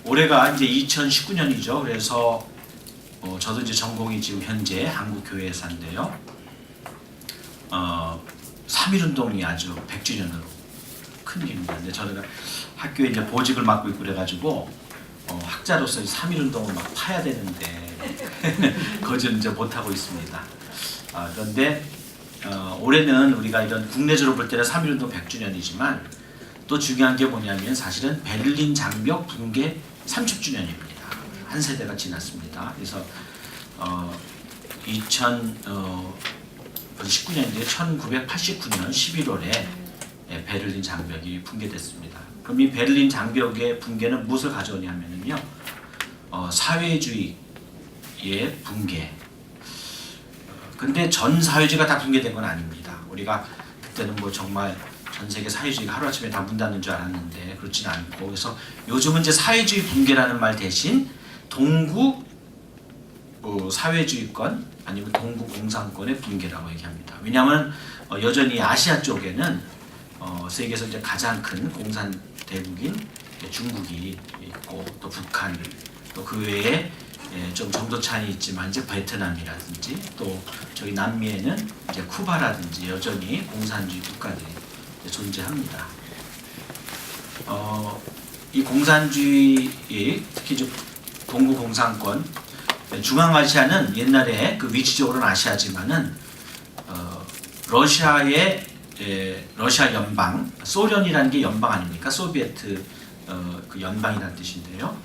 올해가 이제 2019년이죠. 그래서 저도 이제 전공이 지금 현재 한국교회사인데요. 3.1운동이 아주 100주년으로 큰 일입니다. 근데 저는 학교에 이제 보직을 맡고 있고 그래가지고 학자로서 3.1운동을 막 파야 되는데 그걸 이제 못하고 있습니다. 그런데 올해는 우리가 이런 국내적으로 볼 때는 3.1운동 100주년이지만 또 중요한 게 뭐냐면 사실은 베를린 장벽 붕괴 30주년입니다. 한 세대가 지났습니다. 그래서 2019년인데 1989년 11월에 베를린 장벽이 붕괴됐습니다. 그럼 이 베를린 장벽의 붕괴는 무엇을 가져오냐면요, 사회주의의 붕괴. 근데 전 사회주의가 다 붕괴된 건 아닙니다. 우리가 그때는 뭐 정말 전 세계 사회주의가 하루아침에 다 문 닫는 줄 알았는데 그렇지는 않고, 그래서 요즘은 이제 사회주의 붕괴라는 말 대신 동구 사회주의권 아니면 동구 공산권의 붕괴라고 얘기합니다. 왜냐하면 여전히 아시아 쪽에는 세계에서 이제 가장 큰 공산 대국인 중국이 있고 또 북한, 또 그 외에 좀 정도 차이 있지만 이제 베트남이라든지 또 저기 남미에는 이제 쿠바라든지 여전히 공산주의 국가들이 존재합니다. 이 공산주의, 특히 동구 공산권, 중앙아시아는 옛날에 그 위치적으로는 아시아지만은 러시아의 러시아 연방, 소련이라는 게 연방 아닙니까? 소비에트 그 연방이라는 뜻인데요.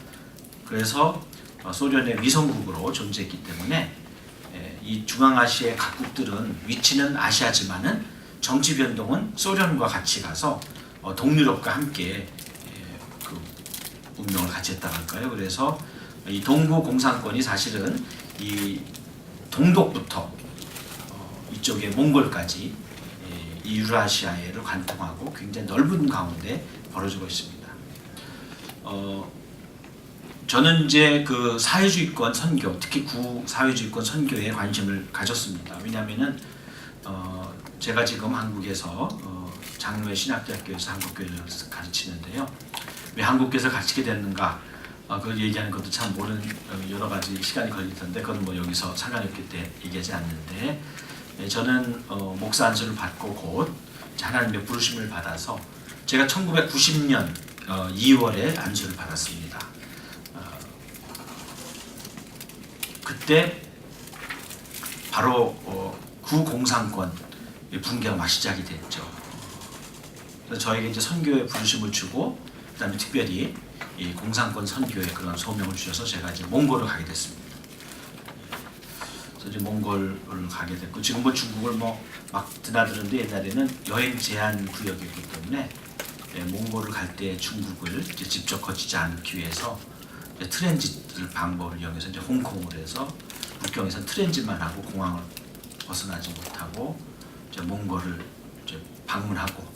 그래서 소련의 위성국으로 존재했기 때문에 이 중앙아시아의 각국들은 위치는 아시아지만은 정치 변동은 소련과 같이 가서 동유럽과 함께 그 운명을 같이 했다고 할까요? 그래서 이 동구 공산권이 사실은 이 동독부터 이쪽의 몽골까지 이 유라시아를 관통하고 굉장히 넓은 가운데 벌어지고 있습니다. 저는 이제 그 사회주의권 선교, 특히 구사회주의권 선교에 관심을 가졌습니다. 왜냐하면은 제가 지금 한국에서 장로회 신학대학교에서 한국교회를 가르치는데요. 왜 한국교회에서 가르치게 됐는가? 그걸 얘기하는 것도 참 모르는 여러 가지 시간이 걸릴 텐데 그건 뭐 여기서 상관이 없기 때문에 얘기하지 않는데, 저는 목사 안수를 받고 곧 하나님의 부르심을 받아서 제가 1990년 2월에 안수를 받았습니다. 그때 바로 구공산권 붕괴가 막 시작이 됐죠. 그래서 저에게 이제 선교의 부르심을 주고 그다음에 특별히 이 공산권 선교에 그런 소명을 주셔서 제가 이제 몽골을 가게 됐습니다. 그래서 이제 몽골을 가게 됐고, 지금 뭐 중국을 뭐 막 드나드는데 옛날에는 여행 제한 구역이었기 때문에 몽골을 갈 때 중국을 이제 직접 거치지 않기 위해서 트랜짓 방법을 이용해서 이제 홍콩을 해서 국경에서 트랜짓만 하고 공항을 벗어나지 못하고 이제 몽골을 이제 방문하고,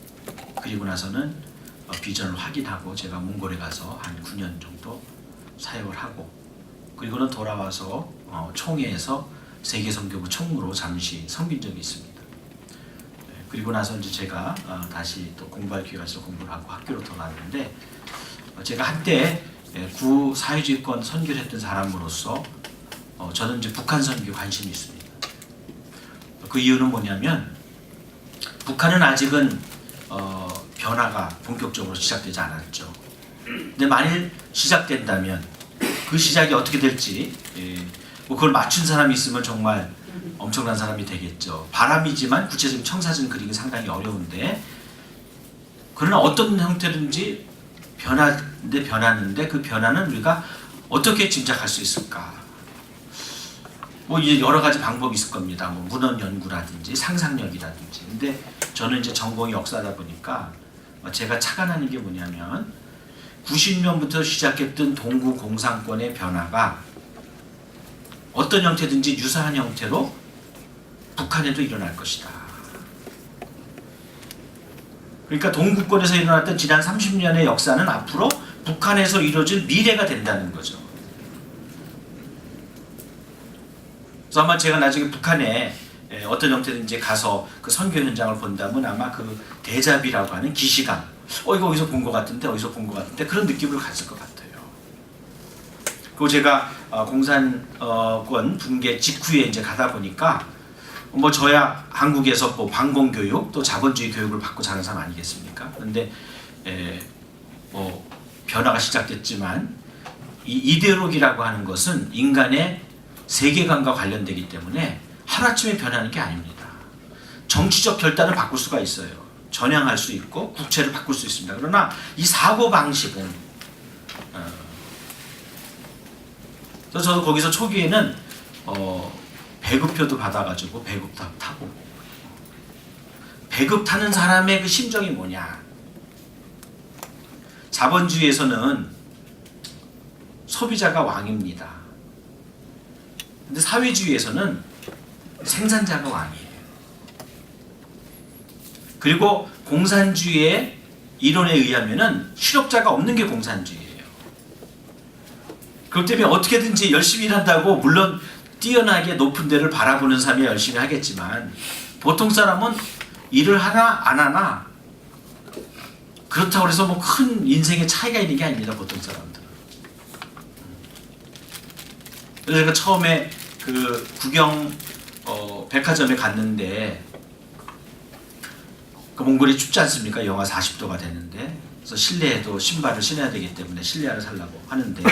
그리고 나서는 비전을 확인하고 제가 몽골에 가서 한 9년 정도 사역을 하고, 그리고는 돌아와서 총회에서 세계선교부 총무로 잠시 섬긴 적이 있습니다. 그리고 나서 이제 제가 다시 또 공부할 기회가 있어서 공부를 하고 학교로 돌아왔는데, 제가 한때 구사회주의권 선교를 했던 사람으로서 저는 이제 북한 선교에 관심이 있습니다. 그 이유는 뭐냐면 북한은 아직은 변화가 본격적으로 시작되지 않았죠. 근데 만일 시작된다면 그 시작이 어떻게 될지 뭐 그걸 맞춘 사람이 있으면 정말 엄청난 사람이 되겠죠. 바람이지만 구체적인 청사진 그리기 상당히 어려운데, 그러나 어떤 형태든지 변하는데 그 변화는 우리가 어떻게 짐작할 수 있을까? 뭐 이제 여러 가지 방법이 있을 겁니다. 뭐 문헌 연구라든지 상상력이라든지. 근데 저는 이제 전공이 역사다 보니까 제가 착안하는 게 뭐냐면 90년부터 시작했던 동구 공산권의 변화가 어떤 형태든지 유사한 형태로 북한에도 일어날 것이다. 그러니까 동구권에서 일어났던 지난 30년의 역사는 앞으로 북한에서 이루어질 미래가 된다는 거죠. 그래서 아마 제가 나중에 북한에 어떤 형태든지 가서 그 선교 현장을 본다면 아마 그 데자비라고 하는 기시감, 이거 어디서 본 것 같은데 어디서 본 것 같은데 그런 느낌을 가질 것 같아요. 그리고 제가 공산권 붕괴 직후에 이제 가다 보니까 뭐 저야 한국에서 뭐 반공교육 또 자본주의 교육을 받고 자란 사람 아니겠습니까? 그런데 뭐 변화가 시작됐지만 이 이데올로기라고 하는 것은 인간의 세계관과 관련되기 때문에 하루아침에 변하는 게 아닙니다. 정치적 결단을 바꿀 수가 있어요. 전향할 수 있고 국채를 바꿀 수 있습니다. 그러나 이 사고방식은 그래서 저도 거기서 초기에는 배급표도 받아가지고 배급 타고 배급 타는 사람의 그 심정이 뭐냐. 자본주의에서는 소비자가 왕입니다. 근데 사회주의에서는 생산자가 왕이에요. 그리고 공산주의의 이론에 의하면은 실업자가 없는 게 공산주의예요. 그렇기 때문에 어떻게든지 열심히 일한다고 물론 뛰어나게 높은 데를 바라보는 사람이 열심히 하겠지만 보통 사람은 일을 하나 안 하나 그렇다고 해서 뭐 큰 인생의 차이가 있는 게 아닙니다. 보통 사람들은. 그래서 제가 처음에 그 구경 백화점에 갔는데 그 몽골이 춥지 않습니까? 영하 40도가 되는데 그래서 실내에도 신발을 신어야 되기 때문에 실내화를 사려고 하는데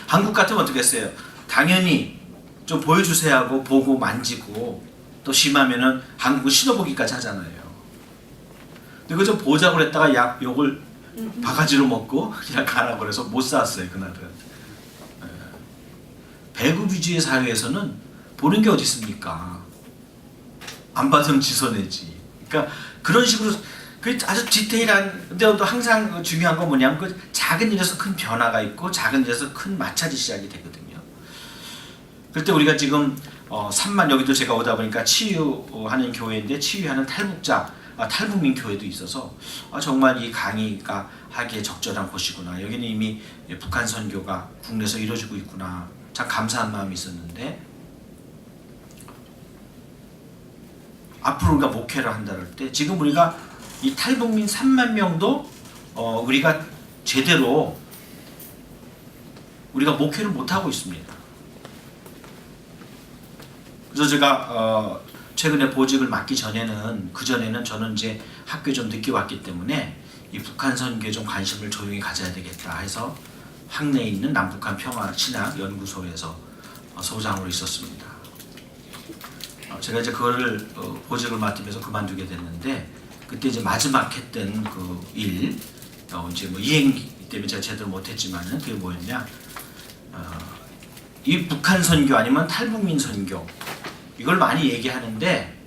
한국 같으면 어떻게 했어요? 당연히 좀 보여주세요 하고 보고 만지고 또 심하면은 한국은 신어보기까지 하잖아요. 근데 그거 좀 보자고 그랬다가 욕을 바가지로 먹고 그냥 가라고 그래서 못 샀어요 그날은. 배급 위주의 사회에서는 보는 게 어디 있습니까? 안 받으면 지선내지. 그러니까 그런 식으로 그 아주 디테일한 근데 또 항상 중요한 건 뭐냐면 그 작은 일에서 큰 변화가 있고 작은 일에서 큰 마찰이 시작이 되거든요. 그럴 때 우리가 지금 3만 여기도 제가 오다 보니까 치유하는 교회인데 치유하는 탈북민 교회도 있어서 정말 이 강의가 하기에 적절한 곳이구나. 여기는 이미 북한 선교가 국내에서 이루어지고 있구나. 참 감사한 마음이 있었는데 앞으로 우리가 목회를 한다 할 때 지금 우리가 이 탈북민 3만 명도 우리가 제대로 우리가 목회를 못하고 있습니다. 그래서 제가 최근에 보직을 맡기 전에는 그전에는 저는 이제 학교에 좀 늦게 왔기 때문에 이 북한 선교에 좀 관심을 조용히 가져야 되겠다 해서 학내에 있는 남북한 평화 신학 연구소에서 소장으로 있었습니다. 제가 이제 그거를 보직을 맡으면서 그만두게 됐는데 그때 이제 마지막 했던 그 일 이제 뭐 이행 때문에 제가 제대로 못했지만은 그게 뭐였냐? 이 북한 선교 아니면 탈북민 선교 이걸 많이 얘기하는데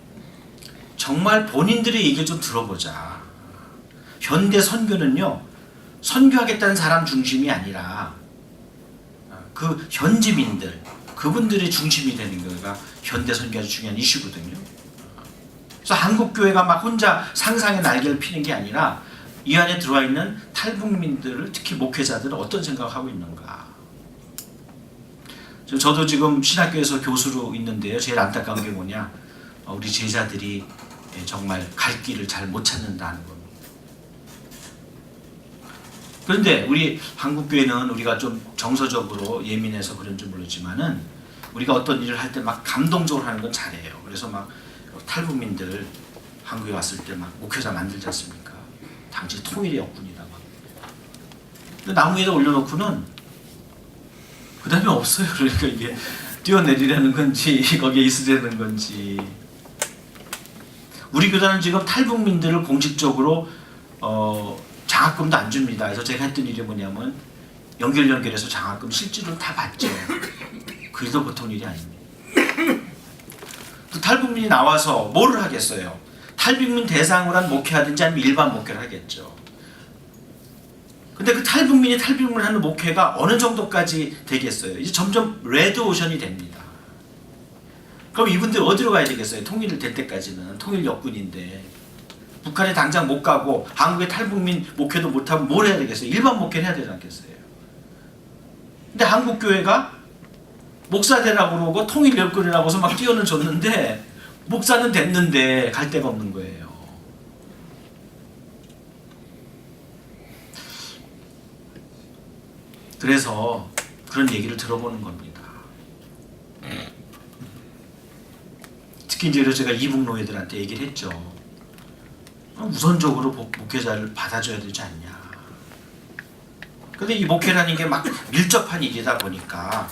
정말 본인들의 얘기를 좀 들어보자. 현대 선교는요 선교하겠다는 사람 중심이 아니라 그 현지민들 그분들이 중심이 되는 거가 현대 선교가 중요한 이슈거든요. 그래서 한국 교회가 막 혼자 상상의 날개를 피는 게 아니라 이 안에 들어와 있는 탈북민들을 특히 목회자들은 어떤 생각을 하고 있는가. 저도 지금 신학교에서 교수로 있는데요. 제일 안타까운 게 뭐냐? 우리 제자들이 정말 갈 길을 잘 못 찾는다는 겁니다. 그런데 우리 한국교회는 우리가 좀 정서적으로 예민해서 그런지 모르지만은 우리가 어떤 일을 할 때 막 감동적으로 하는 건 잘해요. 그래서 막 탈북민들 한국에 왔을 때 막 목회자 만들지 않습니까? 당시 통일의 역군이다 막. 근데 나무 위에다 올려놓고는 그 다음에 없어요. 그러니까 이게 뛰어내리라는 건지 거기에 있으려는 건지. 우리 교단은 지금 탈북민들을 공식적으로 장학금도 안 줍니다. 그래서 제가 했던 일이 뭐냐면 연결해서 장학금 실제로 다 받죠. 그래도 보통 일이 아닙니다. 또 탈북민이 나와서 뭐를 하겠어요? 탈북민 대상으로 한 목회하든지 아니면 일반 목회를 하겠죠. 근데 그 탈북민이 탈북민을 하는 목회가 어느 정도까지 되겠어요? 이제 점점 레드오션이 됩니다. 그럼 이분들 어디로 가야 되겠어요? 통일을 될 때까지는 통일 역군인데 북한에 당장 못 가고 한국의 탈북민 목회도 못하면 뭘 해야 되겠어요? 일반 목회를 해야 되지 않겠어요? 근데 한국 교회가 목사 되라고 그러고 통일 역군이라고 해서 막 뛰어는 줬는데 목사는 됐는데 갈 데가 없는 거예요. 그래서 그런 얘기를 들어보는 겁니다. 특히 이제 제가 이북 노예들한테 얘기를 했죠. 우선적으로 목회자를 받아줘야 되지 않냐. 근데 이 목회라는 게 막 밀접한 일이다 보니까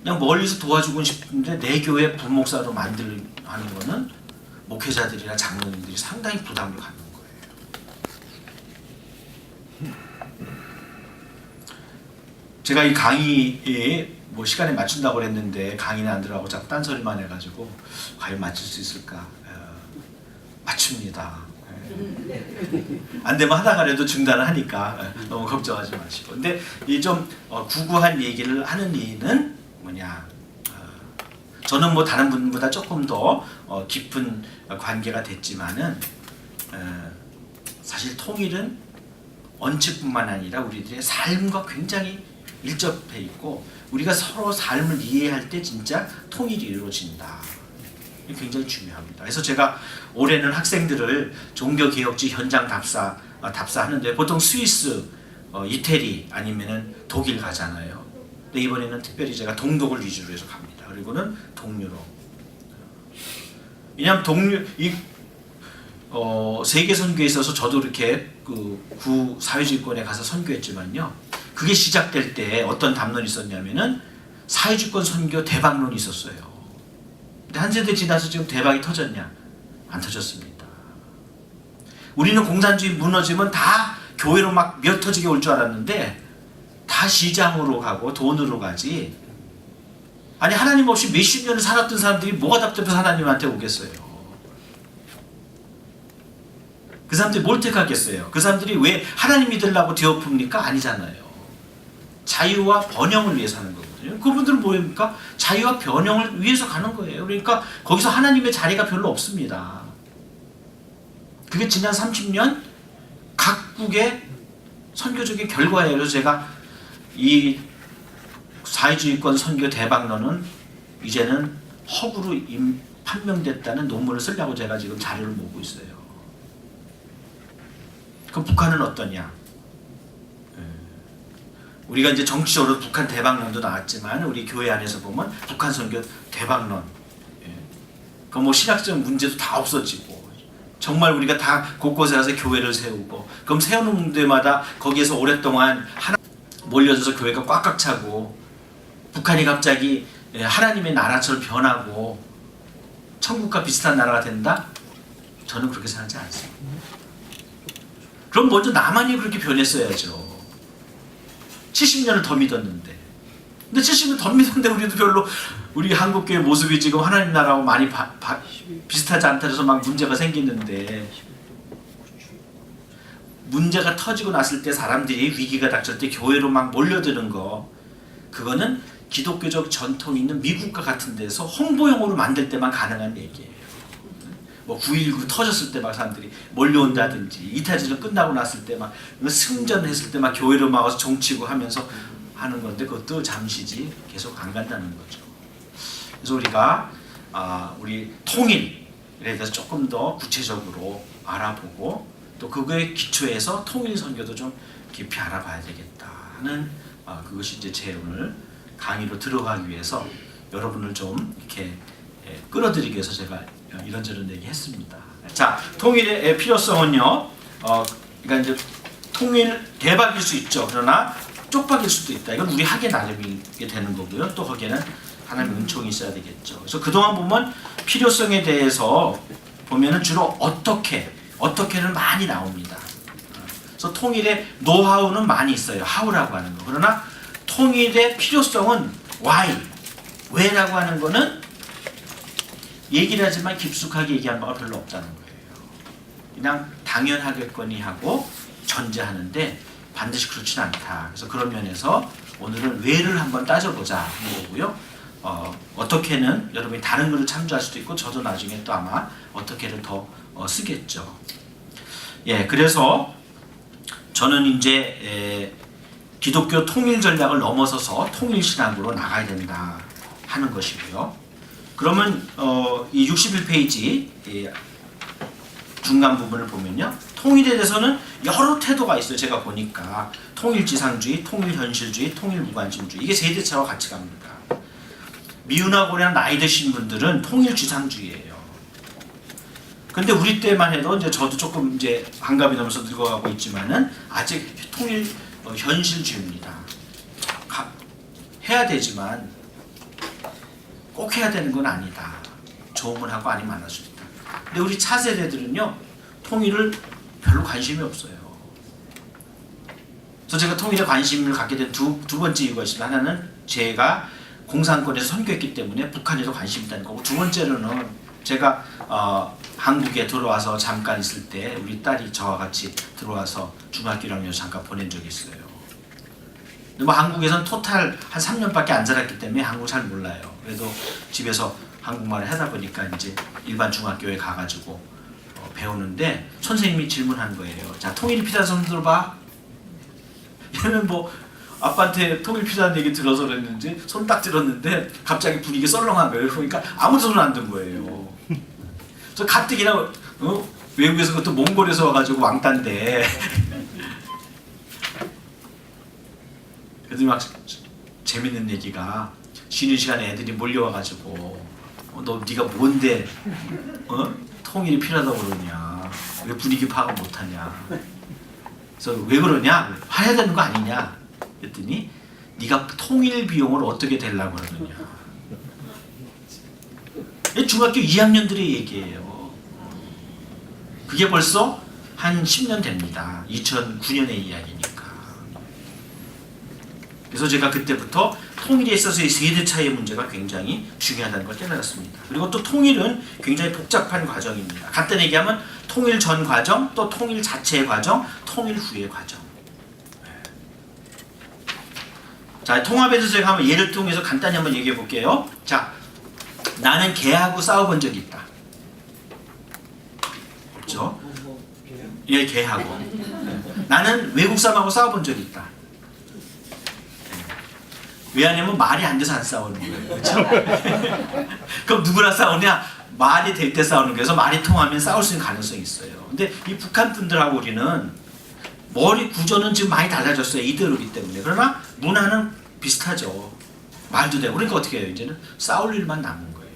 그냥 멀리서 도와주고 싶은데 내 교회 부목사로 만들는 하는 거는 목회자들이나 장로님들이 상당히 부담을 갖는 거예요. 제가 이 강의에 뭐 시간에 맞춘다고 그랬는데 강의는 안 들어가고 자꾸 딴소리만 해가지고 과연 맞출 수 있을까? 맞춥니다. 안 되면 하다가라도 중단을 하니까 너무 걱정하지 마시고. 근데 이 좀 구구한 얘기를 하는 이유는 뭐냐? 저는 뭐 다른 분보다 조금 더 깊은 관계가 됐지만은 사실 통일은 원칙뿐만 아니라 우리들의 삶과 굉장히 일접해 있고 우리가 서로 삶을 이해할 때 진짜 통일이 이루어진다. 굉장히 중요합니다. 그래서 제가 올해는 학생들을 종교개혁지 현장 답사하는데 보통 스위스, 이태리 아니면은 독일 가잖아요. 근데 이번에는 특별히 제가 동독을 위주로 해서 갑니다. 그리고는 동유럽. 왜냐하면 세계 선교에 있어서 저도 이렇게 그 구사회주의권에 가서 선교했지만요. 그게 시작될 때 어떤 담론이 있었냐면은 사회주권 선교 대박론이 있었어요. 근데 한 세대 지나서 지금 대박이 터졌냐? 안 터졌습니다. 우리는 공산주의 무너지면 다 교회로 막 미어터지게 올 줄 알았는데 다 시장으로 가고 돈으로 가지. 아니 하나님 없이 몇십 년을 살았던 사람들이 뭐가 답답해서 하나님한테 오겠어요? 그 사람들이 뭘 택하겠어요? 그 사람들이 왜 하나님 믿으려고 뒤엎습니까? 아니잖아요. 자유와 번영을 위해서 하는 거거든요. 그분들은 뭐입니까? 자유와 번영을 위해서 가는 거예요. 그러니까 거기서 하나님의 자리가 별로 없습니다. 그게 지난 30년 각국의 선교적인 결과예요. 그래서 제가 이 사회주의권 선교 대박론은 이제는 허구로 판명됐다는 논문을 쓰려고 제가 지금 자료를 모으고 있어요. 그럼 북한은 어떠냐? 우리가 이제 정치적으로 북한 대박론도 나왔지만 우리 교회 안에서 보면 북한 선교 대박론, 그 뭐 신학적 문제도 다 없어지고 정말 우리가 다 곳곳에 가서 교회를 세우고 그럼 세우는 데마다 거기에서 오랫동안 몰려져서 교회가 꽉꽉 차고 북한이 갑자기 하나님의 나라처럼 변하고 천국과 비슷한 나라가 된다? 저는 그렇게 생각하지 않습니다. 그럼 먼저 남한이 그렇게 변했어야죠. 70년을 더 믿었는데. 근데 70년 더 믿었는데 우리도 별로 우리 한국교회 모습이 지금 하나님 나라하고 많이 비슷하지 않다 해서 막 문제가 생기는데 문제가 터지고 났을 때 사람들이 위기가 닥칠 때 교회로 막 몰려드는 거 그거는 기독교적 전통이 있는 미국과 같은 데서 홍보용으로 만들 때만 가능한 얘기예요. 뭐 9.19 터졌을 때 막 사람들이 몰려온다든지 이타지는 끝나고 났을 때 막 승전했을 때 막 교회로 막 와서 종치고 하면서 하는 건데 그것도 잠시지 계속 안 간다는 거죠. 그래서 우리가 우리 통일에 대해서 조금 더 구체적으로 알아보고 또 그거에 기초해서 통일 선교도 좀 깊이 알아봐야 되겠다는 그것이 이제 제 오늘 강의로 들어가기 위해서 여러분을 좀 이렇게 끌어들이기 위해서 제가 이런저런 얘기했습니다. 자, 통일의 필요성은요. 그러니까 이제 통일 대박일 수 있죠. 그러나 쪽박일 수도 있다. 이건 우리 학의 나름이게 되는 거고요. 또 거기에는 하나님의 은총이 있어야 되겠죠. 그래서 그동안 보면 필요성에 대해서 보면은 주로 어떻게는 많이 나옵니다. 그래서 통일의 노하우는 많이 있어요. 하우라고 하는 거. 그러나 통일의 필요성은 why, 왜라고 하는 거는 얘기를 하지만 깊숙하게 얘기한 바가 별로 없다는 거예요. 그냥 당연하겠거니 하고 전제하는데 반드시 그렇진 않다. 그래서 그런 면에서 오늘은 왜를 한번 따져보자 하는 거고요. 어떻게는 여러분이 다른 글을 참조할 수도 있고 저도 나중에 또 아마 어떻게를 더 쓰겠죠. 예, 그래서 저는 이제 기독교 통일 전략을 넘어서서 통일 신학으로 나가야 된다 하는 것이고요. 그러면 이 61페이지 중간 부분을 보면요, 통일에 대해서는 여러 태도가 있어요. 제가 보니까 통일지상주의, 통일현실주의, 통일무관심주의, 이게 세대차와 같이 갑니다. 미운하고나 나이 드신 분들은 통일지상주의예요. 근데 우리 때만 해도 이제 저도 조금 이제 한갑이 넘어서 늙어가고 있지만은 아직 통일 현실주의입니다. 해야 되지만 꼭 해야 되는 건 아니다. 좋으면 하고 아니면 안 할 수 있다. 근데 우리 차세대들은요, 통일을 별로 관심이 없어요. 그래서 제가 통일에 관심을 갖게 된 두 번째 이유가 있습니다. 하나는 제가 공산권에서 선교했기 때문에 북한에도 관심이 있다는 거고, 두 번째로는 제가 한국에 들어와서 잠깐 있을 때 우리 딸이 저와 같이 들어와서 중학교 1학년 잠깐 보낸 적이 있어요. 근데 뭐 한국에선 토탈 한 3년밖에 안 살았기 때문에 한국 잘 몰라요. 그래도 집에서 한국말을 하다 보니까 이제 일반 중학교에 가가지고 배우는데 선생님이 질문한 거예요. 자, 통일이 필요한 손 들어봐. 얘는 뭐 아빠한테 통일 필요한 얘기 들어서 그랬는지 손 딱 들었는데 갑자기 분위기 썰렁한 거예요. 그러니까 아무 소리는 안 든 거예요. 저 가뜩이나 외국에서 그것도 몽골에서 와가지고 왕따인데 그래도 막 재밌는 얘기가 쉬는 시간에 애들이 몰려와가지고 너 네가 뭔데 통일이 필요하다고 그러냐, 왜 분위기 파악을 못하냐, 그래서 왜 그러냐, 해야 되는 거 아니냐 그랬더니 네가 통일 비용을 어떻게 대려고 그러느냐. 중학교 2학년들의 얘기예요. 그게 벌써 한 10년 됩니다. 2009년의 이야기니까. 그래서 제가 그때부터 통일에 있어서의 세대 차이의 문제가 굉장히 중요하다는 걸 깨달았습니다. 그리고 또 통일은 굉장히 복잡한 과정입니다. 간단히 얘기하면 통일 전 과정, 또 통일 자체의 과정, 통일 후의 과정. 자, 통합에서 제가 한번 예를 통해서 간단히 한번 얘기해 볼게요. 자, 나는 개하고 싸워본 적이 있다. 없죠? 예, 개하고. 나는 외국 사람하고 싸워본 적이 있다. 왜냐면 말이 안 돼서 안 싸우는 거예요. 그렇죠? 그럼 누구랑 싸우냐? 말이 될 때 싸우는 거여서 말이 통하면 싸울 수 있는 가능성이 있어요. 근데 이 북한 분들하고 우리는 머리 구조는 지금 많이 달라졌어요. 이데올로기 때문에. 그러나 문화는 비슷하죠. 말도 되고. 그러니까 어떻게 해요? 이제는 싸울 일만 남은 거예요.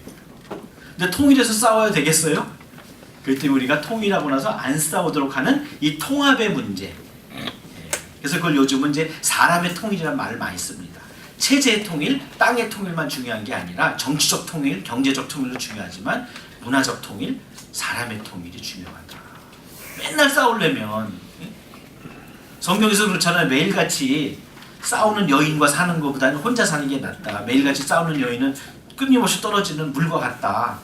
근데 통일해서 싸워야 되겠어요? 그렇기 때문에 우리가 통일하고 나서 안 싸우도록 하는 이 통합의 문제. 그래서 그걸 요즘은 이제 사람의 통일이라는 말을 많이 씁니다. 체제의 통일, 땅의 통일만 중요한 게 아니라 정치적 통일, 경제적 통일도 중요하지만 문화적 통일, 사람의 통일이 중요하다. 맨날 싸우려면, 성경에서 그렇잖아요. 매일같이 싸우는 여인과 사는 것보다는 혼자 사는 게 낫다. 매일같이 싸우는 여인은 끊임없이 떨어지는 물과 같다.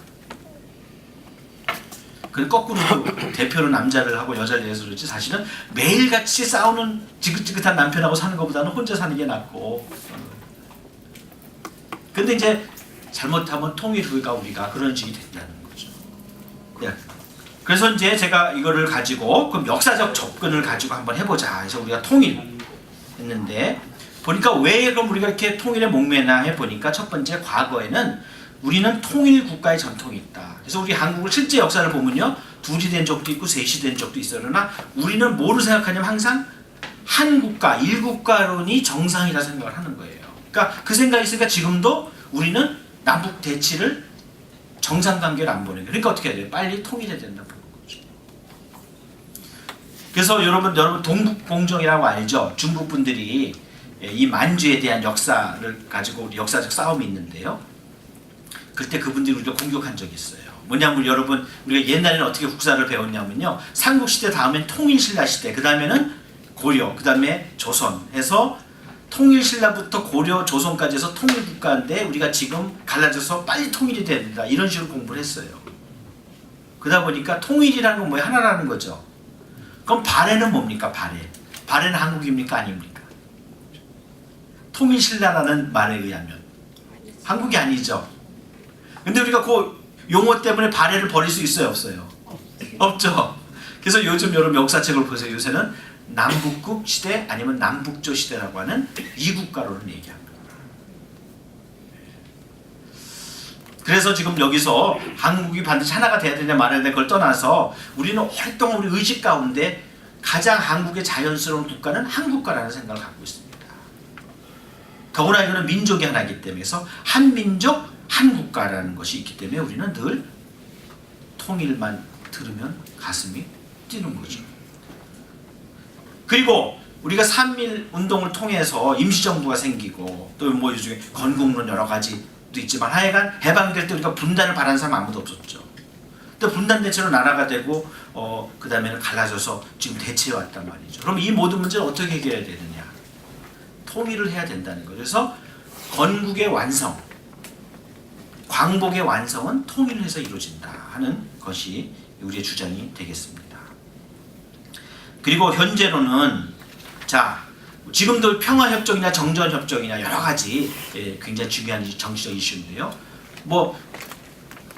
그 거꾸로 대표로 남자를 하고 여자를 내서 그렇지, 사실은 매일같이 싸우는 지긋지긋한 남편하고 사는 것보다는 혼자 사는 게 낫고. 근데 이제 잘못하면 통일 후가 우리가 그런 식이 된다는 거죠. 그래서 이제 제가 이거를 가지고 그럼 역사적 접근을 가지고 한번 해보자 해서 우리가 통일 했는데, 보니까 왜 그럼 우리가 이렇게 통일에 목매나 해보니까 첫 번째, 과거에는 우리는 통일 국가의 전통이 있다. 그래서 우리 한국을 실제 역사를 보면요, 둘이 된 적도 있고 셋이 된 적도 있어요. 그러나 우리는 뭐를 생각하냐면 항상 한 국가, 일국가론이 정상이라 생각을 하는 거예요. 그러니까 그 생각이 있으니까 지금도 우리는 남북 대치를 정상관계를 안 보내요. 그러니까 어떻게 해야 돼요? 빨리 통일해야 된다고 보는 거죠. 그래서 여러분 동북공정이라고 알죠? 중국 분들이 이 만주에 대한 역사를 가지고 우리 역사적 싸움이 있는데요. 그때 그분들이 우리가 공격한 적이 있어요. 뭐냐면 여러분, 우리가 옛날에는 어떻게 국사를 배웠냐면요, 삼국시대 다음엔 통일신라시대, 그 다음에는 고려, 그 다음에 조선 해서 통일신라부터 고려, 조선까지 해서 통일국가인데 우리가 지금 갈라져서 빨리 통일이 돼야 된다, 이런 식으로 공부를 했어요. 그러다 보니까 통일이라는 건 뭐예요? 하나라는 거죠. 그럼 발해는 뭡니까? 발해는 한국입니까? 아닙니까? 통일신라라는 말에 의하면 한국이 아니죠. 근데 우리가 그 용어 때문에 발해를 버릴 수 있어요? 없어요? 없죠. 그래서 요즘 여러분 역사책을 보세요. 요새는 남북국 시대 아니면 남북조 시대라고 하는 이국가론을 얘기합니다. 그래서 지금 여기서 한국이 반드시 하나가 돼야 되냐 말아야 되냐 그걸 떠나서 우리는 오랫동안 우리 의식 가운데 가장 한국의 자연스러운 국가는 한국가라는 생각을 갖고 있습니다. 더구나 이거는 민족이 하나이기 때문에 한민족 한국가라는 것이 있기 때문에 우리는 늘 통일만 들으면 가슴이 뛰는 거죠. 그리고 우리가 3.1 운동을 통해서 임시정부가 생기고 또 뭐 요즘에 건국론 여러 가지도 있지만 하여간 해방될 때 우리가 분단을 바라는 사람 아무도 없었죠. 또 분단된 채로 나라가 되고 그 다음에는 갈라져서 지금 대치해 왔단 말이죠. 그럼 이 모든 문제를 어떻게 해결해야 되느냐? 통일을 해야 된다는 거죠. 그래서 건국의 완성, 광복의 완성은 통일을 해서 이루어진다 하는 것이 우리의 주장이 되겠습니다. 그리고 현재로는 자 지금도 평화협정이나 정전협정이나 여러 가지 굉장히 중요한 정치적 이슈인데요. 뭐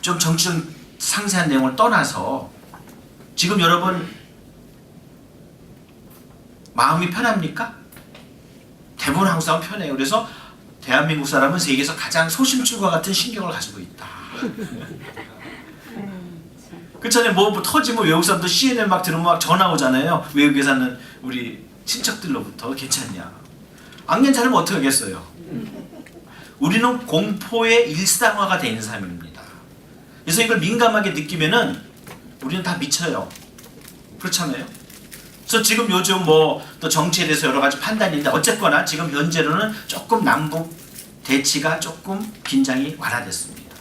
좀 정치적 상세한 내용을 떠나서 지금 여러분 마음이 편합니까? 대부분 한국 사람은 편해요. 그래서 대한민국 사람은 세계에서 가장 소심줄과 같은 신경을 가지고 있다. 그렇잖아요. 뭐 터지면 외국 사람도 CNN 막 들으면 막 전화 오잖아요. 외국에 사는 우리 친척들로부터 괜찮냐. 안 괜찮으면 어떻게 하겠어요. 우리는 공포의 일상화가 되는 삶입니다. 그래서 이걸 민감하게 느끼면은 우리는 다 미쳐요. 그렇잖아요. 그래서 지금 요즘 뭐 또 정치에 대해서 여러 가지 판단이 있는데 어쨌거나 지금 현재로는 조금 남북 대치가 조금 긴장이 완화됐습니다.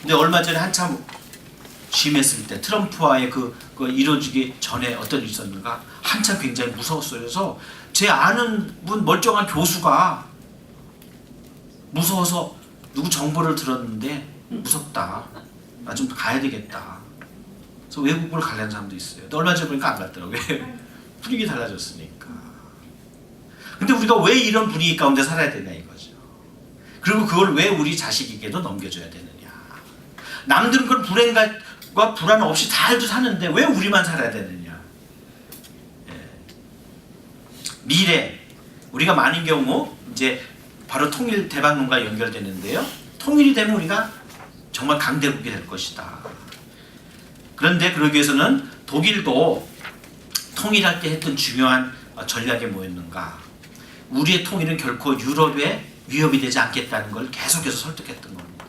근데 얼마 전에 한참 심했을 때 트럼프와의 그 이루어지기 전에 어떤 일이 있었는가 한참 굉장히 무서웠어요. 그래서 제 아는 분 멀쩡한 교수가 무서워서 누구 정보를 들었는데 무섭다. 나 좀 가야 되겠다. 그래서 외국을 가려는 사람도 있어요. 근데 얼마 전에 보니까 안 갔더라고요. 분위기 달라졌으니까. 근데 우리가 왜 이런 분위기 가운데 살아야 되냐 이거죠. 그리고 그걸 왜 우리 자식에게도 넘겨줘야 되느냐. 남들은 그런 불행과 불안 없이 잘 사는데 왜 우리만 살아야 되느냐. 미래 우리가 많은 경우 이제 바로 통일 대박론과 연결되는데요. 통일이 되면 우리가 정말 강대국이 될 것이다. 그런데 그러기 위해서는 독일도 통일할 때 했던 중요한 전략이 뭐였는가? 우리의 통일은 결코 유럽에 위협이 되지 않겠다는 걸 계속해서 설득했던 겁니다.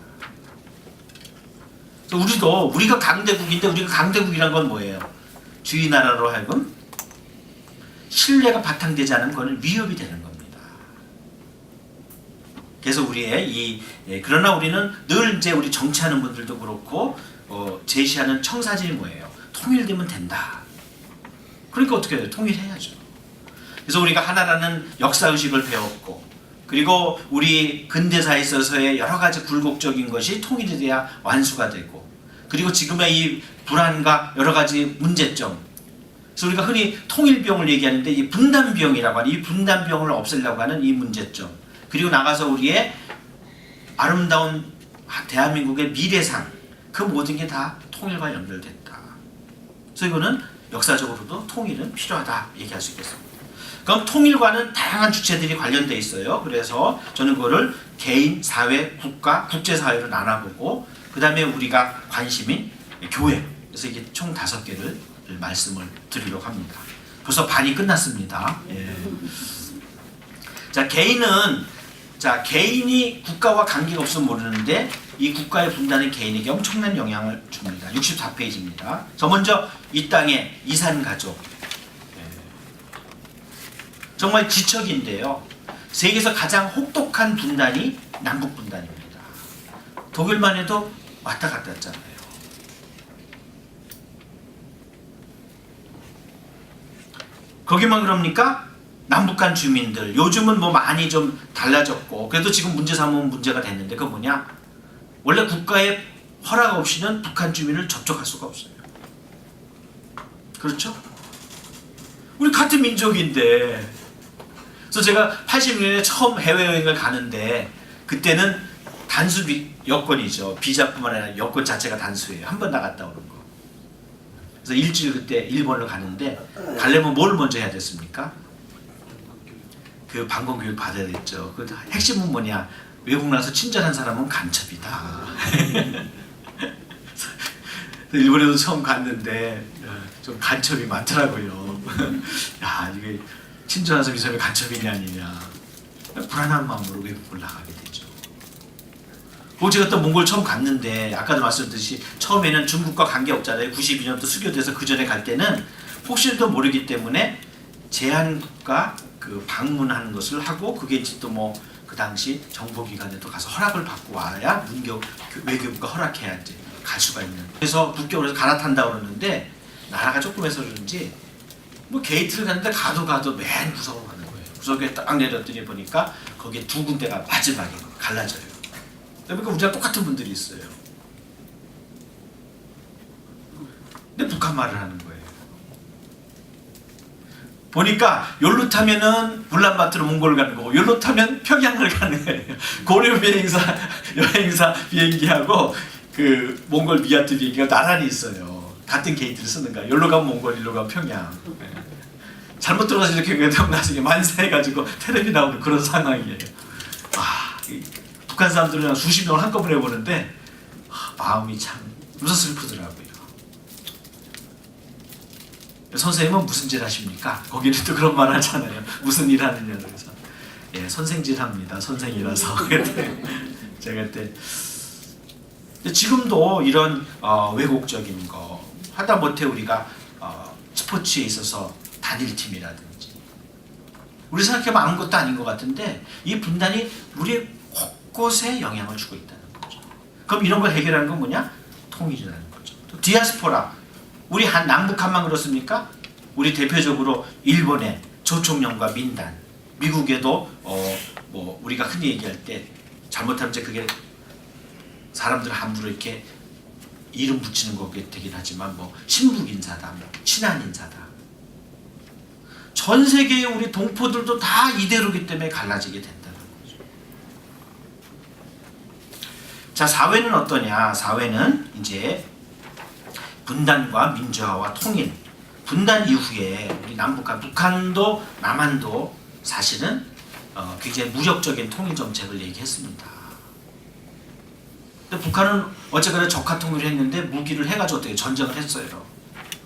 우리가 강대국인데 우리가 강대국이란 건 뭐예요? 주위 나라로 하여금 신뢰가 바탕되지 않은 것은 위협이 되는 겁니다. 그래서 우리의 그러나 우리는 늘 이제 우리 정치하는 분들도 그렇고 제시하는 청사진이 뭐예요? 통일되면 된다. 그러니까 어떻게 해야 돼요? 통일해야죠. 그래서 우리가 하나라는 역사의식을 배웠고 그리고 우리 근대사에 있어서의 여러 가지 굴곡적인 것이 통일이 돼야 완수가 되고 그리고 지금의 이 불안과 여러 가지 문제점 그래서 우리가 흔히 통일병을 얘기하는데 이 분단병이라고 하는 이 분단병을 없애려고 하는 이 문제점 그리고 나가서 우리의 아름다운 대한민국의 미래상 그 모든 게 다 통일과 연결됐다. 그래서 이거는 역사적으로도 통일은 필요하다 얘기할 수 있겠습니다. 그럼 통일과는 다양한 주체들이 관련돼 있어요. 그래서 저는 그거를 개인, 사회, 국가, 국제사회로 나눠보고 그 다음에 우리가 관심인 교회 그래서 이게 총 5개를 말씀을 드리려고 합니다. 벌써 반이 끝났습니다. 예. 자, 개인이 국가와 관계가 없으면 모르는데 이 국가의 분단은 개인에게 엄청난 영향을 줍니다. 64페이지입니다. 저 먼저 이 땅의 이산가족 정말 지척인데요. 세계에서 가장 혹독한 분단이 남북 분단입니다. 독일만 해도 왔다 갔다 했잖아요. 거기만 그럽니까? 남북한 주민들 요즘은 뭐 많이 좀 달라졌고 그래도 지금 문제 삼으면 문제가 됐는데 그거 뭐냐? 원래 국가의 허락 없이는 북한 주민을 접촉할 수가 없어요. 그렇죠? 우리 같은 민족인데 그래서 제가 80년에 처음 해외여행을 가는데 그때는 단수 여권이죠. 비자뿐만 아니라 여권 자체가 단수예요. 한 번 나갔다 오는 거. 그래서 일주일 그때 일본을 가는데 가려면 뭘 먼저 해야 됐습니까? 그 방공교육 받아야 됐죠. 그 핵심은 뭐냐? 외국 나서 친절한 사람은 간첩이다. 일본에도 처음 갔는데 좀 간첩이 많더라고요. 야, 이게 친절한 사람이 이 간첩이냐 아니냐. 불안한 마음으로 외국을 나가게 되죠. 그리고 제가 또 몽골 처음 갔는데 아까도 말씀드렸듯이 처음에는 중국과 관계 없잖아요. 92년도 수교돼서 그 전에 갈 때는 혹시라도 모르기 때문에 제한국가 그 방문하는 것을 하고 그게 이제 또 뭐 그 당시 정보기관에도 가서 허락을 받고 와야 외교부가 허락해야 이제 갈 수가 있는. 그래서 북경으로 갈아탄다고 그러는데 나라가 조금 해서 그런지 뭐 게이트를 갔는데 가도 맨 구석으로 가는 거예요. 구석에 딱 내렸더니 보니까 거기에 두 군데가 마지막에 갈라져요. 그러니까 우리랑 똑같은 분들이 있어요. 근데 북한 말을 하는 거예요. 보니까 열로 타면은 울란바토르 몽골을 가는 거고 열로 타면 평양을 가는 거예요. 고려 여행사 비행기하고 그 몽골 미야트 비행기가 나란히 있어요. 같은 게이트를 쓰는 거야. 열로 가면 몽골, 일로 가면 평양. 잘못 들어가서 이렇게 되면 나중에 만사해가지고 텔레비 나오는 그런 상황이에요. 북한 사람들은 수십 명을 한꺼번에 보는데 마음이 참 무슨 슬프더라고요. 선생님은 무슨 질 하십니까? 거기는 또 그런 말 하잖아요. 무슨 일 하느냐 그래서 예, 선생질 합니다. 선생이라서. 제가 그때 지금도 이런 왜곡적인 거 하다못해 우리가 스포츠에 있어서 단일팀이라든지 우리 생각해보면 아무것도 아닌 것 같은데 이 분단이 우리 곳곳에 영향을 주고 있다는 거죠. 그럼 이런 걸 해결하는 건 뭐냐? 통일이라는 거죠. 또 디아스포라 우리 남북한만 그렇습니까? 우리 대표적으로 일본의 조총련과 민단, 미국에도 뭐 우리가 흔히 얘기할 때 잘못하면 이제 그게 사람들 함부로 이렇게 이름 붙이는 거게 되긴 하지만 뭐 신북인사다, 뭐 친한인사다. 전 세계의 우리 동포들도 다 이대로기 때문에 갈라지게 된다는 거죠. 자, 사회는 어떠냐? 사회는 이제 분단과 민주화와 통일, 분단 이후에 우리 남북한, 북한도 남한도 사실은 굉장히 무력적인 통일 정책을 얘기했습니다. 근데 북한은 어쨌거나 적화 통일을 했는데 무기를 해가지고 어떻게 전쟁을 했어요.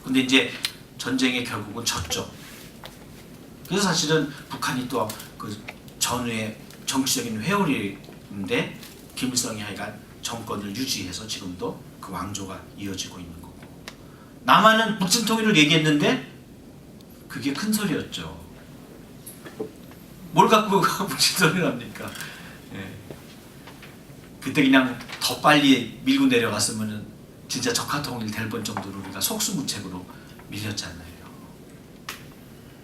근데 이제 전쟁에 결국은 졌죠. 그래서 사실은 북한이 또 그 전후의 정치적인 회오리인데 김일성이 하여간 정권을 유지해서 지금도 그 왕조가 이어지고 있는 거고. 남한은 북진 통일을 얘기했는데 그게 큰 소리였죠. 뭘 갖고 북진 통일을 합니까? 예. 그때 그냥 더 빨리 밀고 내려갔으면은 진짜 적화 통일 될 뻔 정도로 우리가 속수무책으로 밀렸잖아요.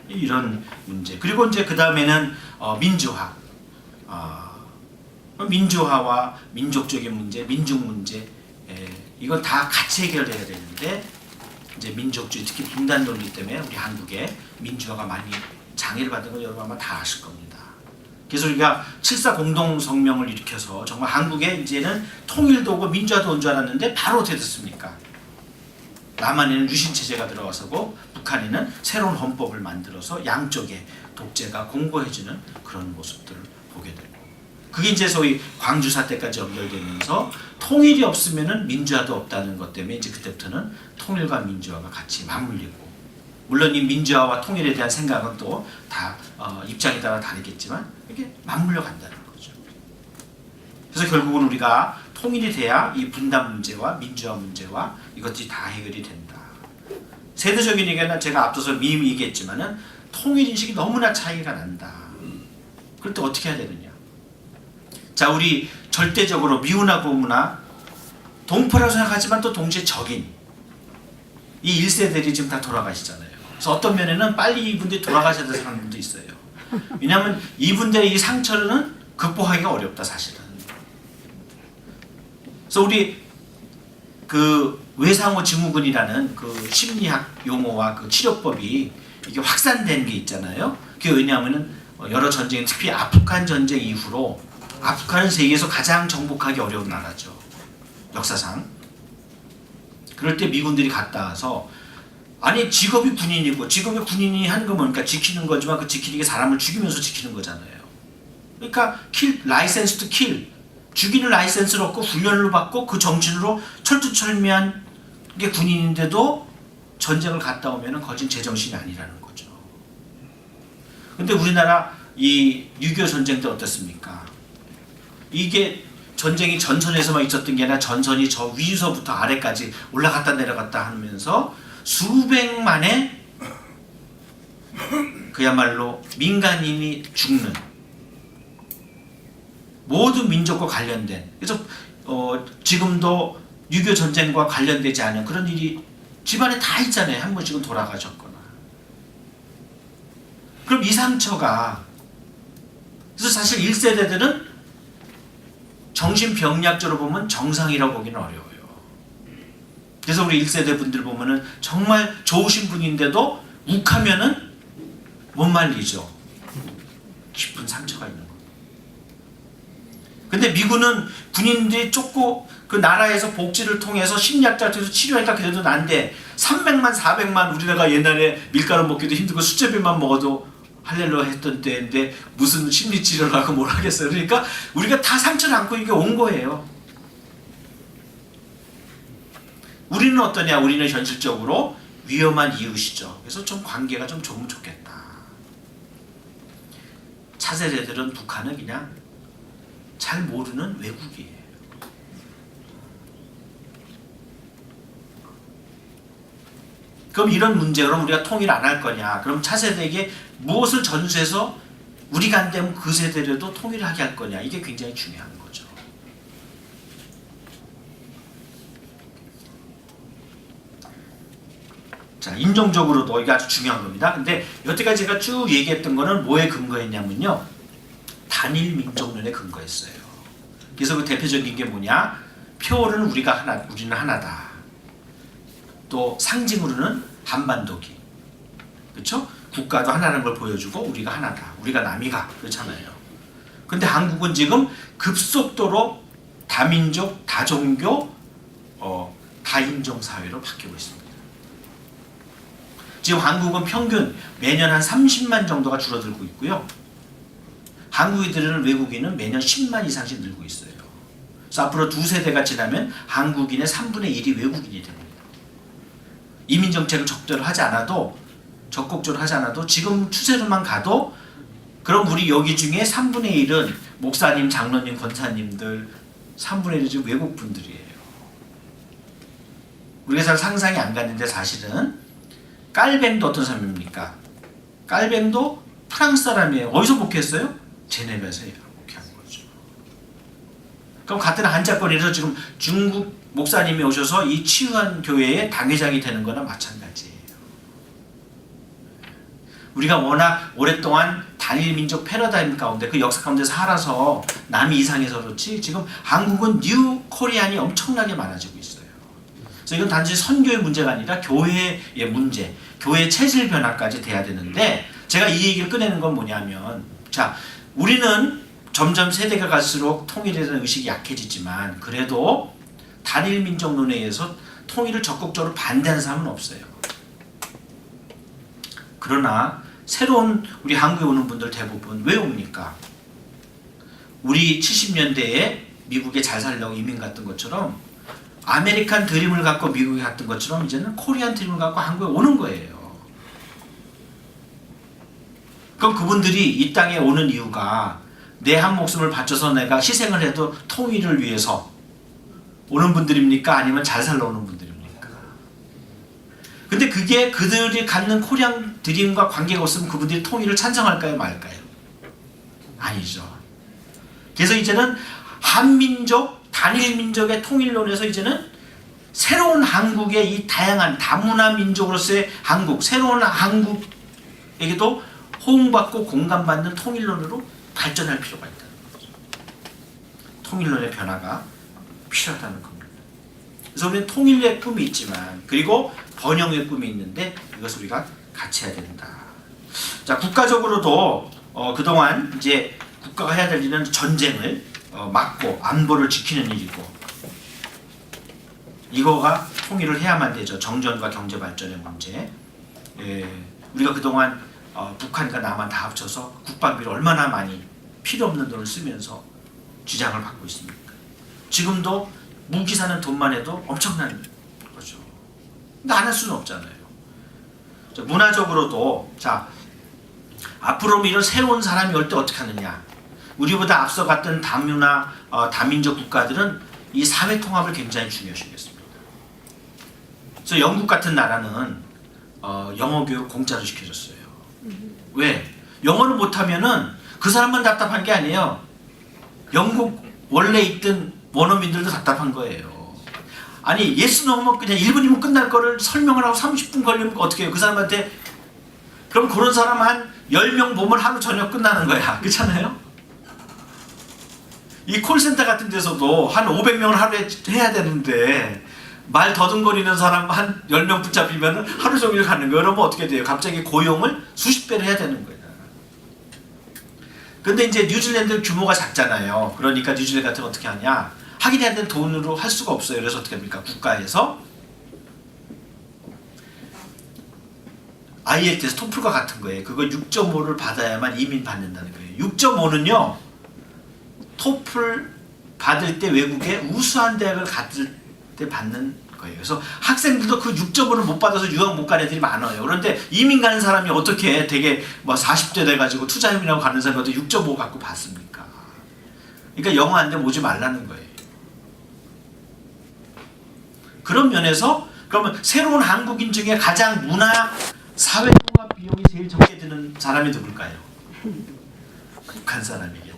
이런 문제. 그리고 이제 그 다음에는 민주화. 민주화와 민족적인 문제, 민중 문제, 이건 다 같이 해결해야 되는데 이제 민족주의, 특히 분단 논리 때문에 우리 한국에 민주화가 많이 장애를 받은 건 여러분 아마 다 아실 겁니다. 그래서 우리가 7.4 공동성명을 일으켜서 정말 한국에 이제는 통일도 오고 민주화도 온 줄 알았는데 바로 어떻게 됐습니까? 남한에는 유신체제가 들어가서고 북한에는 새로운 헌법을 만들어서 양쪽에 독재가 공고해지는 그런 모습들을 보게 되고, 그게 이제 소위 광주 사태까지 연결되면서 통일이 없으면은 민주화도 없다는 것 때문에 이제 그때부터는 통일과 민주화가 같이 맞물리고, 물론 이 민주화와 통일에 대한 생각은 또 다 입장에 따라 다르겠지만 이게 맞물려 간다는 거죠. 그래서 결국은 우리가 통일이 돼야 이 분단 문제와 민주화 문제와 이것들이 다 해결이 된다. 세대적인 얘기는 제가 앞서서 미리 얘기했지만은 통일 인식이 너무나 차이가 난다. 그럴 때 어떻게 해야 되느냐? 자, 우리 절대적으로 미운하고 문화, 동포라고 생각하지만 또 동시에 적인 이 1세들이 지금 다 돌아가시잖아요. 그래서 어떤 면에는 빨리 이분들이 돌아가셔야 되는 사람들도 있어요. 왜냐하면 이분들의 이 상처는 극복하기가 어렵다, 사실은. 그래서 우리 그 외상후 증후군이라는 그 심리학 용어와 그 치료법이 이게 확산된 게 있잖아요. 그게 왜냐하면은 여러 전쟁, 특히 아프간 전쟁 이후로 아프간은 세계에서 가장 정복하기 어려운 나라죠, 역사상. 그럴 때 미군들이 갔다 와서, 아니 직업이 군인이고 직업이 군인이 하는 건 뭐니까 지키는 거지만 그 지키는 게 사람을 죽이면서 지키는 거잖아요. 그러니까 라이센스 투 킬, 죽이는 라이센스를 얻고 훈련을 받고 그 정신으로 철두철미한 게 군인인데도 전쟁을 갔다 오면은 거진 제정신이 아니라는 거죠. 근데 우리나라 이 6.25 전쟁 때 어떻습니까? 이게 전쟁이 전선에서만 있었던 게 아니라 전선이 저 위서부터 아래까지 올라갔다 내려갔다 하면서 수백만의 그야말로 민간인이 죽는, 모든 민족과 관련된, 그래서 지금도 6.25 전쟁과 관련되지 않은 그런 일이 집안에 다 있잖아요. 한 번씩은 돌아가셨거나. 그럼 이 상처가, 그래서 사실 1세대들은 정신병리학적으로 보면 정상이라고 보기는 어려워요. 그래서 우리 1세대 분들 보면은 정말 좋으신 분인데도 욱하면은 못 말리죠. 깊은 상처가 있는 거예요. 근데 미군은 군인들이 쫓고 그 나라에서 복지를 통해서 심리학자를 통해서 치료하니까 그래도 난데 300만 400만 우리나라가 옛날에 밀가루 먹기도 힘들고 수제비만 먹어도 할렐루야 했던 때인데 무슨 심리치료를 하고 뭘 하겠어요. 그러니까 우리가 다 상처를 안고 이게 온 거예요. 우리는 어떠냐? 우리는 현실적으로 위험한 이웃이죠. 그래서 좀 관계가 좀 좋으면 좋겠다. 차세대들은 북한은 그냥 잘 모르는 외국이에요. 그럼 이런 문제, 그럼 우리가 통일 안 할 거냐? 그럼 차세대에게 무엇을 전수해서 우리가 안 되면 그 세대라도 통일을 하게 할 거냐? 이게 굉장히 중요한 거죠. 자, 인종적으로도 이게 아주 중요한 겁니다. 근데 여태까지 제가 쭉 얘기했던 거는 뭐에 근거했냐면요, 단일 민족론에 근거했어요. 그래서 그 대표적인 게 뭐냐? 표어는 우리는 하나다. 또 상징으로는 한반도기, 그렇죠? 국가도 하나라는 걸 보여주고 우리가 하나다, 우리가 남이가, 그렇잖아요. 근데 한국은 지금 급속도로 다민족, 다종교, 다인종 사회로 바뀌고 있습니다. 지금 한국은 평균 매년 한 30만 정도가 줄어들고 있고요. 한국인들은 외국인은 매년 10만 이상씩 늘고 있어요. 그래서 앞으로 두 세대가 지나면 한국인의 3분의 1이 외국인이 됩니다. 이민 정책을 적극적으로 하지 않아도 지금 추세로만 가도, 그럼 우리 여기 중에 3분의 1은 목사님, 장로님, 권사님들 3분의 1은 지금 외국 분들이에요. 우리가 잘 상상이 안 갔는데 사실은 깔뱅도 어떤 사람입니까? 깔뱅도 프랑스 사람이에요. 어디서 목회했어요? 제네바에서 목회한 거죠. 그럼 같은 한자권에서 지금 중국 목사님이 오셔서 이 치유한 교회의 당회장이 되는 거나 마찬가지예요. 우리가 워낙 오랫동안 단일 민족 패러다임 가운데, 그 역사 가운데 살아서 남이 이상해서 그렇지, 지금 한국은 뉴 코리안이 엄청나게 많아지고 있어요. 그래서 이건 단지 선교의 문제가 아니라 교회의 문제, 교회의 체질 변화까지 돼야 되는데, 제가 이 얘기를 꺼내는 건 뭐냐면, 자, 우리는 점점 세대가 갈수록 통일에 대한 의식이 약해지지만, 그래도 단일 민족론에 의해서 통일을 적극적으로 반대하는 사람은 없어요. 그러나 새로운 우리 한국에 오는 분들 대부분 왜 옵니까? 우리 70년대에 미국에 잘 살려고 이민 갔던 것처럼, 아메리칸 드림을 갖고 미국에 갔던 것처럼 이제는 코리안 드림을 갖고 한국에 오는 거예요. 그럼 그분들이 이 땅에 오는 이유가 내 한 목숨을 바쳐서 내가 희생을 해도 통일을 위해서 오는 분들입니까? 아니면 잘 살러 오는 분들입니까? 근데 그게 그들이 갖는 코리안 드림과 관계가 없으면 그분들이 통일을 찬성할까요? 말까요? 아니죠. 그래서 이제는 한민족, 단일 민족의 통일론에서 이제는 새로운 한국의 이 다양한 다문화 민족으로서의 한국, 새로운 한국에게도 호응받고 공감받는 통일론으로 발전할 필요가 있다는 거죠. 통일론의 변화가 필요하다는 겁니다. 그래서 우리는 통일의 꿈이 있지만, 그리고 번영의 꿈이 있는데, 이것을 우리가 같이 해야 된다. 자, 국가적으로도 그동안 이제 국가가 해야 될 일은 전쟁을 막고 안보를 지키는 일이고, 이거가 통일을 해야만 되죠. 정전과 경제 발전의 문제. 우리가 그동안 북한과 남한 다 합쳐서 국방비를 얼마나 많이 필요 없는 돈을 쓰면서 쥐장을 받고 있습니까? 지금도 무기 사는 돈만 해도 엄청난 거죠. 근데 안 할 수는 없잖아요. 문화적으로도 자 앞으로 이런 새로운 사람이 올 때 어떻게 하느냐. 우리보다 앞서갔던 다문화 다민족 국가들은 이 사회 통합을 굉장히 중요시 여겼습니다. 그래서 영국 같은 나라는 영어 교육을 공짜로 시켜줬어요. 왜? 영어를 못하면은 그 사람만 답답한 게 아니에요. 영국 원래 있던 원어민들도 답답한 거예요. 아니 예스 노면 그냥 1분이면 끝날 거를 설명을 하고 30분 걸리면 어떻게 해요? 그 사람한테. 그럼 그런 사람 한 10명 보면 하루 저녁 끝나는 거야. 그렇잖아요? 이 콜센터 같은 데서도 한 500명을 하루에 해야 되는데 말 더듬거리는 사람 한 10명 붙잡히면 하루 종일 가는 거예요. 그러면 어떻게 돼요? 갑자기 고용을 수십 배를 해야 되는 거예요. 근데 이제 뉴질랜드 규모가 작잖아요. 그러니까 뉴질랜드 같은 거 어떻게 하냐? 하긴 해야 되는 돈으로 할 수가 없어요. 그래서 어떻게 합니까? 국가에서 IELTS, 토플과 같은 거예요. 그거 6.5를 받아야만 이민 받는다는 거예요. 6.5는요. 토플 받을 때 외국에 우수한 대학을 갔을 때 받는 거예요. 그래서 학생들도 그 6.5를 못 받아서 유학 못 가는 애들이 많아요. 그런데 이민 가는 사람이 어떻게 되게 뭐 40대 돼가지고 투자금이라고 가는 사람이 6.5 갖고 받습니까? 그러니까 영어 안 되면 오지 말라는 거예요. 그런 면에서 그러면 새로운 한국인 중에 가장 문화 사회 통합 비용이 제일 적게 드는 사람이 누굴까요? 북한 사람이겠죠.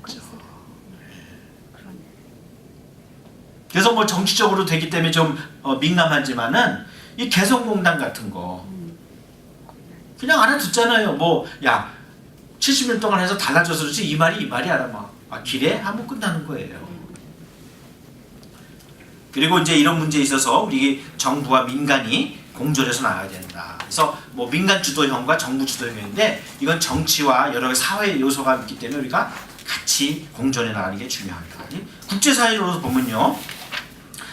그래서 뭐 정치적으로 되기 때문에 좀 민감하지만은 이 개성공단 같은 거 그냥 알아듣잖아요. 뭐 야 70년 동안 해서 달라져서 그렇지 이 말이 알아 길에 하면 끝나는 거예요. 그리고 이제 이런 문제에 있어서 우리 정부와 민간이 공존해서 나가야 된다. 그래서 뭐 민간 주도형과 정부 주도형인데 이건 정치와 여러 사회 요소가 있기 때문에 우리가 같이 공존해 나가는 게 중요하다. 국제사회로 보면요.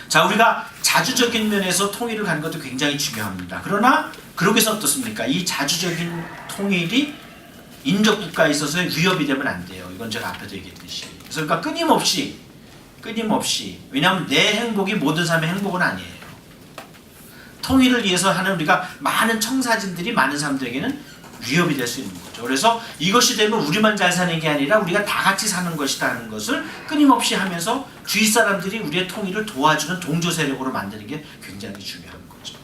자 우리가 자주적인 면에서 통일을 가는 것도 굉장히 중요합니다. 그러나 그러기서 어떻습니까? 이 자주적인 통일이 인접국가에 있어서 위협이 되면 안 돼요. 이건 제가 앞에도 얘기했듯이. 그래서 그러니까 끊임없이 왜냐하면 내 행복이 모든 사람의 행복은 아니에요. 통일을 위해서 하는 우리가 많은 청사진들이 많은 사람들에게는 위협이 될 수 있는 거죠. 그래서 이것이 되면 우리만 잘 사는 게 아니라 우리가 다 같이 사는 것이다 하는 것을 끊임없이 하면서 주위 사람들이 우리의 통일을 도와주는 동조 세력으로 만드는 게 굉장히 중요한 거죠.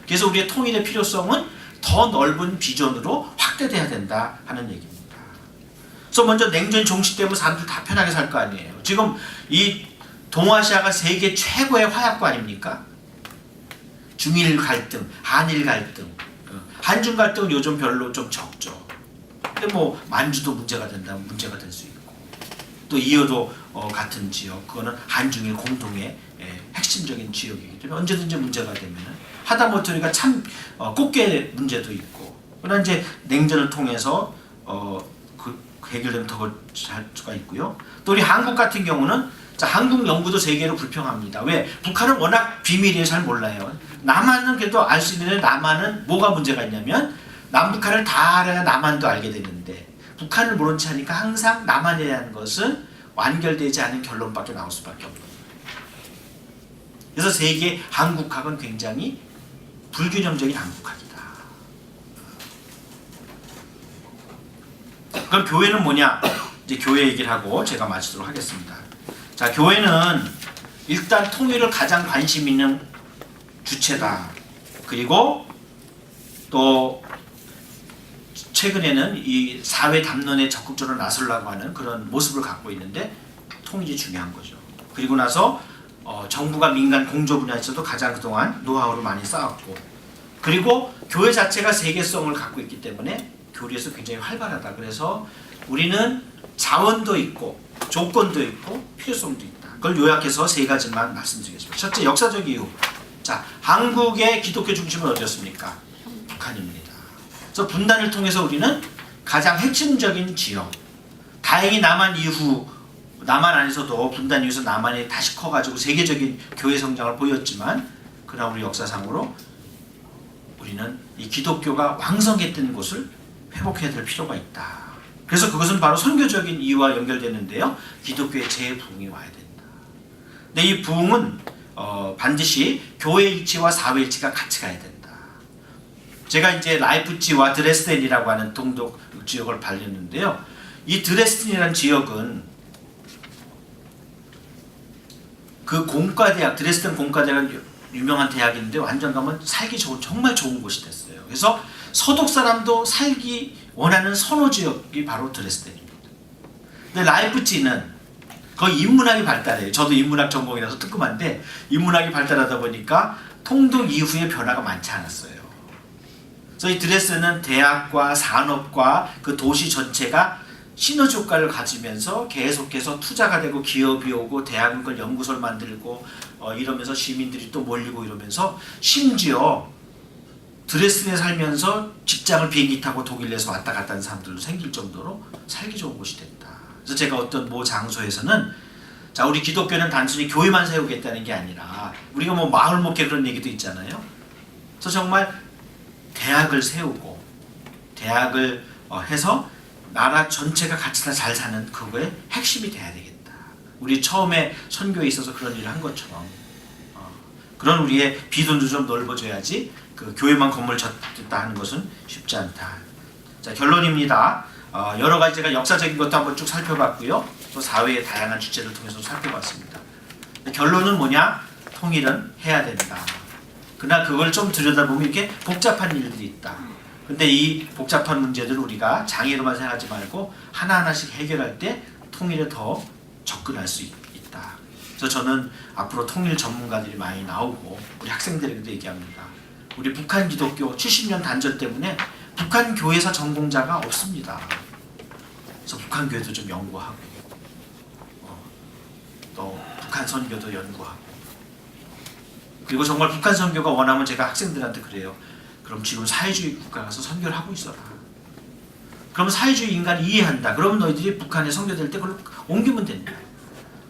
그래서 우리의 통일의 필요성은 더 넓은 비전으로 확대돼야 된다 하는 얘기입니다. 그래서 먼저 냉전 종식되면 사람들 다 편하게 살 거 아니에요. 지금 이 동아시아가 세계 최고의 화약고 아닙니까? 중일 갈등, 한일 갈등, 한중 갈등은 요즘 별로 좀 적죠. 근데 뭐 만주도 문제가 된다면 문제가 될 수 있고 또 이어도 같은 지역 그거는 한중일 공동의 핵심적인 지역이기 때문에 언제든지 문제가 되면 하다못해 우리가 참 꽃게 문제도 있고 그러나 이제 냉전을 통해서 해결되면 더 잘 수가 있고요. 또 우리 한국 같은 경우는 자, 한국 연구도 세계로 불평합니다. 왜? 북한은 워낙 비밀이에요. 잘 몰라요. 남한은 그래도 알 수 있는데 남한은 뭐가 문제가 있냐면 남북한을 다 알아야 남한도 알게 되는데 북한을 모른 채 하니까 항상 남한에 대한 것은 완결되지 않은 결론밖에 나올 수밖에 없는 거예요. 그래서 세계 한국학은 굉장히 불균형적인 한국학이다. 그럼 교회는 뭐냐? 이제 교회 얘기를 하고 제가 마치도록 하겠습니다. 자, 교회는 일단 통일을 가장 관심 있는 주체다. 그리고 또 최근에는 이 사회 담론에 적극적으로 나서려고 하는 그런 모습을 갖고 있는데 통일이 중요한 거죠. 그리고 나서 정부가 민간 공조 분야에서도 가장 그동안 노하우를 많이 쌓았고 그리고 교회 자체가 세계성을 갖고 있기 때문에 교리에서 굉장히 활발하다. 그래서 우리는 자원도 있고 조건도 있고 필요성도 있다. 그걸 요약해서 세 가지만 말씀드리겠습니다. 첫째, 역사적 이유. 자, 한국의 기독교 중심은 어디였습니까? 북한입니다. 그래서 분단을 통해서 우리는 가장 핵심적인 지역. 다행히 남한 안에서도 분단 이후에서 남한이 다시 커가지고 세계적인 교회 성장을 보였지만 그러나 우리 역사상으로 우리는 이 기독교가 왕성했던 곳을 회복해야 될 필요가 있다. 그래서 그것은 바로 선교적인 이유와 연결되는데요. 기독교의 재부흥이 와야 된다. 근데 이 부흥은 반드시 교회 일치와 사회 일치가 같이 가야 된다. 제가 이제 라이프치히와 드레스덴이라고 하는 동독 지역을 발렸는데요. 이 드레스덴이라는 지역은 그 공과대학, 드레스덴 공과대학은 유명한 대학인데 완전 가면 살기 좋은, 정말 좋은 곳이 됐어요. 그래서 서독 사람도 살기 원하는 선호 지역이 바로 드레스덴입니다. 근데 라이프치히는 거의 인문학이 발달해요. 저도 인문학 전공이라서 뜨끔한데 인문학이 발달하다 보니까 통독 이후에 변화가 많지 않았어요. 그래서 이 드레스덴은 대학과 산업과 그 도시 전체가 시너지 효과를 가지면서 계속해서 투자가 되고 기업이 오고 대학은 그 연구소를 만들고 이러면서 시민들이 또 몰리고 이러면서 심지어 드레스덴에 살면서 직장을 비행기 타고 독일 내에서 왔다 갔다 하는 사람들도 생길 정도로 살기 좋은 곳이 됐다. 그래서 제가 어떤 모 장소에서는 자, 우리 기독교는 단순히 교회만 세우겠다는 게 아니라 우리가 뭐 마을 목회 그런 얘기도 있잖아요. 그래서 정말 대학을 세우고 대학을 해서 나라 전체가 같이 다 잘 사는 그거의 핵심이 돼야 되겠다. 우리 처음에 선교에 있어서 그런 일을 한 것처럼 그런 우리의 비전도 좀 넓어져야지 그 교회만 건물 짓다 하는 것은 쉽지 않다. 자, 결론입니다. 여러 가지 제가 역사적인 것도 한번 쭉 살펴봤고요. 또 사회의 다양한 주체를 통해서 살펴봤습니다. 결론은 뭐냐? 통일은 해야 된다. 그러나 그걸 좀 들여다보면 이렇게 복잡한 일들이 있다. 근데 이 복잡한 문제들을 우리가 장애로만 생각하지 말고 하나하나씩 해결할 때 통일에 더 접근할 수 있다. 그래서 저는 앞으로 통일 전문가들이 많이 나오고 우리 학생들에게도 얘기합니다. 우리 북한 기독교 70년 단절 때문에 북한 교회사 전공자가 없습니다. 그래서 북한 교회도 좀 연구하고 또 북한 선교도 연구하고 그리고 정말 북한 선교가 원하면 제가 학생들한테 그래요. 그럼 지금 사회주의 국가 가서 선교를 하고 있어라. 그러면 사회주의 인간을 이해한다. 그러면 너희들이 북한에 선교될 때 그걸 옮기면 된다.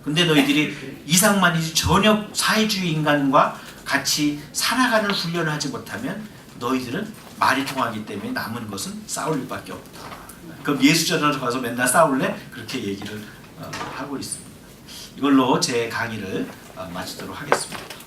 근데 너희들이 이상만이지 전혀 사회주의 인간과 같이 살아가는 훈련을 하지 못하면 너희들은 말이 통하기 때문에 남은 것은 싸울 일밖에 없다. 그럼 예수전으로 가서 맨날 싸울래? 그렇게 얘기를 하고 있습니다. 이걸로 제 강의를 마치도록 하겠습니다.